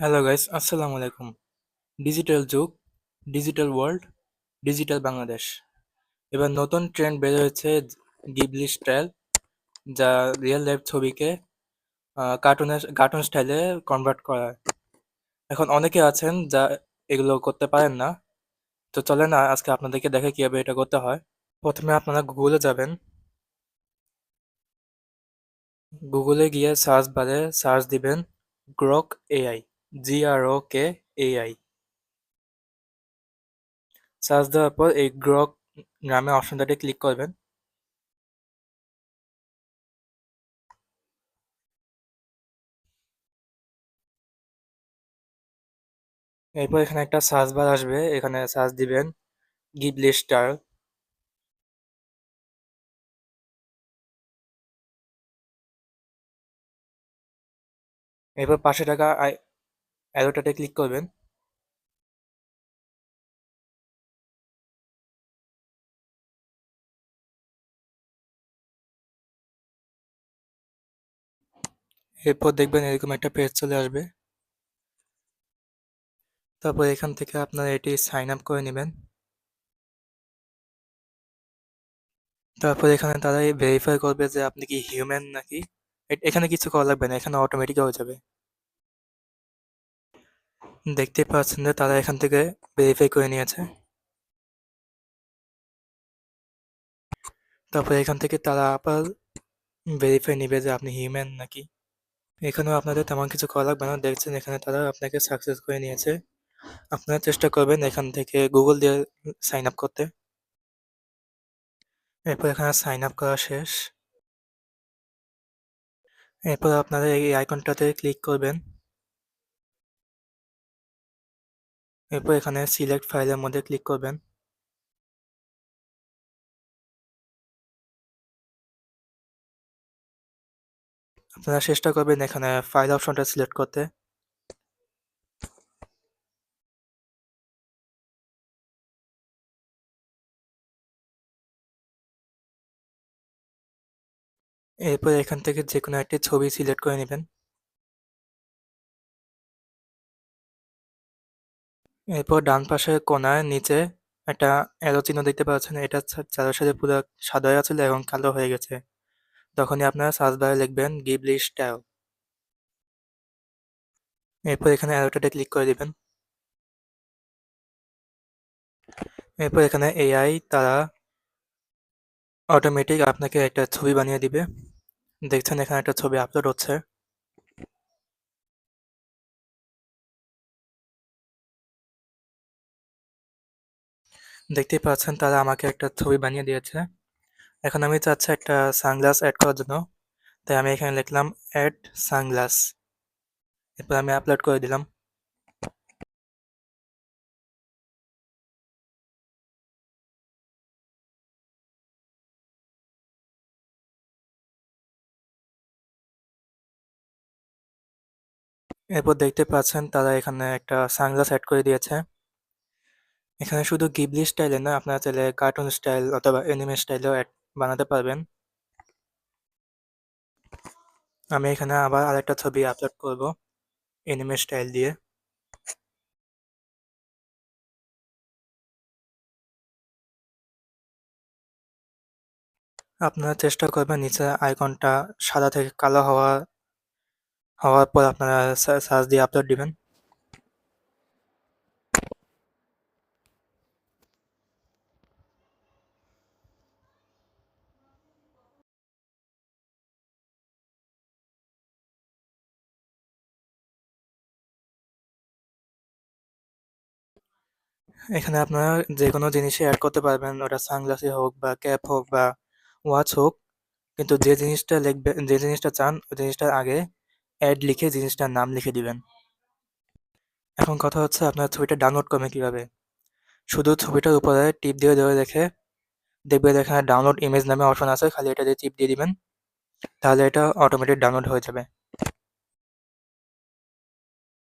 Hello guys, আসসালামু আলাইকুম। Digital যুগ, ডিজিটাল ওয়ার্ল্ড, ডিজিটাল বাংলাদেশ। এবার নতুন ট্রেন্ড বের হয়েছে, গিবলি স্টাইল, যা রিয়েল লাইফ ছবিকে কার্টুন স্টাইলে কনভার্ট করা হয়। এখন অনেকে আছেন যা এগুলো করতে পারেন না, তো চলেন আজকে আপনাদেরকে দেখে কিভাবে এটা করতে হয়। প্রথমে আপনারা গুগলে যাবেন। গুগলে গিয়ে সার্চ বারে সার্চ দিবেন Grok AI, GROK AI। Search দেওয়ার পর এই গ্রক নামে অপশনটাতে ক্লিক করবেন। এরপর এখানে একটা সার্চ বার আসবে, এখানে সার্চ দিবেন গিবলি স্টার। এরপর পাশে থাকা অ্যারোটাতে ক্লিক করবেন। এরপর দেখবেন এরকম একটা পেজ চলে আসবে। তারপর এখান থেকে আপনারা এটি সাইন আপ করে নেবেন। তারপর এখানে তারা ভেরিফাই করবে যে আপনি কি হিউম্যান নাকি। এখানে কিছু করা লাগবে না, এখানে অটোমেটিক হয়ে যাবে। দেখতেই পাচ্ছেন যে তারা এখান থেকে ভেরিফাই করে নিয়েছে। তারপর এখান থেকে তারা আবার ভেরিফাই নিবে যে আপনি হিউম্যান নাকি। এখানেও আপনাদের তেমন কিছু করা লাগবে না, দেখছেন এখানে তারা আপনাকে সাকসেস করে নিয়েছে। আপনারা চেষ্টা করবেন এখান থেকে গুগল দিয়ে সাইন আপ করতে। এরপর এখানে সাইন আপ করা শেষ। এরপর আপনারা এই আইকনটাতে ক্লিক করবেন। এরপর এখানে সিলেক্ট ফাইলের মধ্যে ক্লিক করবেন। আপনারা চেষ্টা করবেন এখানে ফাইল অপশনটা সিলেক্ট করতে। এরপর এখান থেকে যে কোনো একটি ছবি সিলেক্ট করে নেবেন। এরপর ডান পাশের কোণায় নিচে একটা অ্যারো চিহ্ন দেখতে পাচ্ছেন, এটা চারপাশে পুরো সাদা হয়ে ছিল এবং কালো হয়ে গেছে। তখনই আপনারা সার্চ বারে লিখবেন গিবলি স্টাইল। এরপর এখানে অ্যারোটাতে ক্লিক করে দিবেন। এরপর এখানে এআই তারা অটোমেটিক আপনাকে একটা ছবি বানিয়ে দিবে। দেখছেন এখানে একটা ছবি আপলোড হচ্ছে। দেখতেই পাচ্ছেন তারা আমাকে একটা ছবি বানিয়ে দিয়েছে। এখন আমি চাচ্ছি একটা সানগ্লাস অ্যাড করার জন্য, তাই আমি এখানে লিখলাম অ্যাড সানগ্লাস। এরপর আমি আপলোড করে দিলাম। এরপর দেখতে পাচ্ছেন তারা এখানে একটা সানগ্লাস অ্যাড করে দিয়েছে। এখানে শুধু গিবলি স্টাইলে না, আপনারা চাইলে কার্টুন স্টাইল অথবা অ্যানিমে স্টাইলেও অ্যাড বানাতে পারবেন। আমি এখানে আবার আরেকটা ছবি আপলোড করব অ্যানিমে স্টাইল দিয়ে। আপনারা চেষ্টা করবেন নিচে আইকনটা সাদা থেকে কালো হওয়ার পর আপনারা সার্চ দিয়ে আপলোড দিবেন। এখানে আপনারা যে কোনো জিনিসই অ্যাড করতে পারবেন, ওটা সানগ্লাসই হোক বা ক্যাপ হোক বা ওয়াচ হোক। কিন্তু যে জিনিসটা লিখবেন, যে জিনিসটা চান ওই জিনিসটার আগে অ্যাড লিখে জিনিসটার নাম লিখে দিবেন। এখন কথা হচ্ছে আপনার ছবিটা ডাউনলোড করবেন কিভাবে। শুধু ছবিটার উপরে টিপ দিয়ে ধরে রেখে দেখবেন এখানে ডাউনলোড ইমেজ নামে অপশন আছে, খালি এটা দিয়ে টিপ দিয়ে দিবেন, তাহলে এটা অটোমেটিক ডাউনলোড হয়ে যাবে।